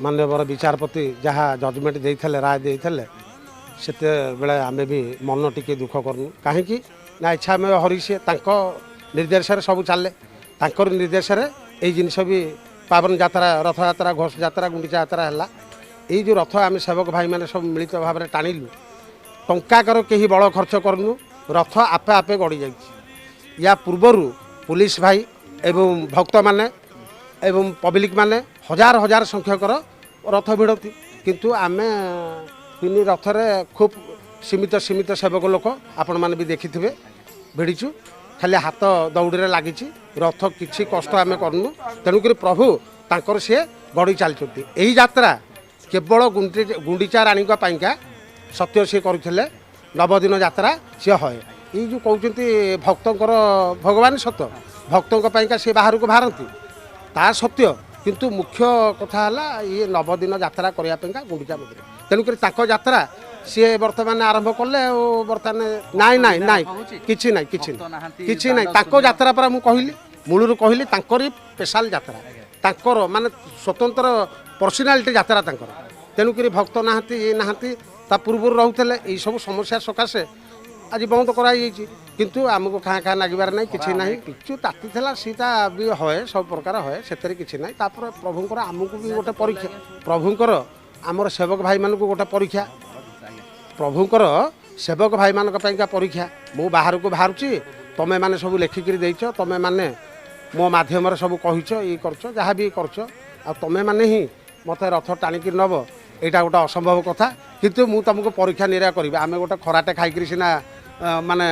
माननीय विचारपति जहाँ जजमेंट देते राय देते सेते बेले आमे भी मन टिके दुख करनु कहीं ना इच्छा में हरी सी निर्देश सब चले निर्देश यही जिनस भी पावन यात्रा रथ यात्रा घोष यात्रा गुंडीचा यात्रा है यही जो रथ आम सेवक भाई मैंने सब मिलित भाव में टाणिलु टंकाकर कहीं बड़ खर्च करनु रथ आपे आपे गड़ी जा या पूर्वर पुलिस भाई एवं भक्त माने एवं पब्लिक माने हजार हजार संख्यकर रथ भिड़ती किंतु आमे तीन रथरे खूब सीमित सीमित सेवक लोक आपण मैंने भी देखि थे भिड़ीचु खाली हाथ दौड़ लगी रथ किसी कष्ट आम करनु तेणुक प्रभु तांकर सी गड़ी चलती यही यात्रा केवल गुंडीचा राणी का सत्य सी करुले नवदिन यात्रा सी है ये जो कहते भक्तर भगवान सत्य भक्तों सी बाहर को बाहरती ता सत्य किंतु मुख्य कथा है ये नवदिन यात्रा करने गुंडीचा मंदिर तेणुक यात्रा सी बर्तमान आरंभ कले बर्तमान नाई नाई नाई किछि नाई किछि किछि नाई ताको यात्रा पर मु कहली मूलरू कहली तांकर स्पेशल यात्रा तांकर माने स्वतंत्र पर्सनालिटी यात्रा तांकर तेणुक भक्त नाहांती ये नाहांती ता पूर्व रहते यही सब समस्या सकाशे आज बंद कराई किंतु आमको खाँ खाँ लगे ना कि ना किचु ताती सीता भी हए सब प्रकार हए से किसी ना प्रभुंर आमको भी गोटे परीक्षा प्रभुंर आमर सेवक भाई मानक गोटे परीक्षा प्रभुंर सेवक भाई मान परीक्षा मु बाहर को बाहर तमें मैंने सब लेखिकी देच तमें मैंने मो मध्यम सब कहीच ये कर जहाँ भी कर तमें मैंने ही मत रथ टाणिकी नब यहाँ गोटे असंभव कथा किंतु मु तुमको परीक्षा निरा करी आम गोटे खराटे खाई सीना माने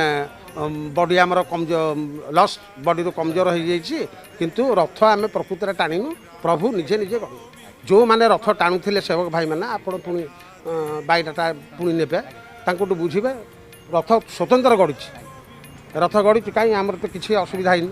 बॉडी आमर कमजोर लस बॉडी रू कमजोर हो जाइए किंतु रथ आम प्रकृत में टाणीनु प्रभु निजे निजे गढ़ जो मैंने रथ टाणुले सेवक भाई मैंने आप पुणी बाईटा पुणी ने बुझे रथ स्वतंत्र गड़ी रथ गड़ी कहीं आमर तो किसी असुविधा ही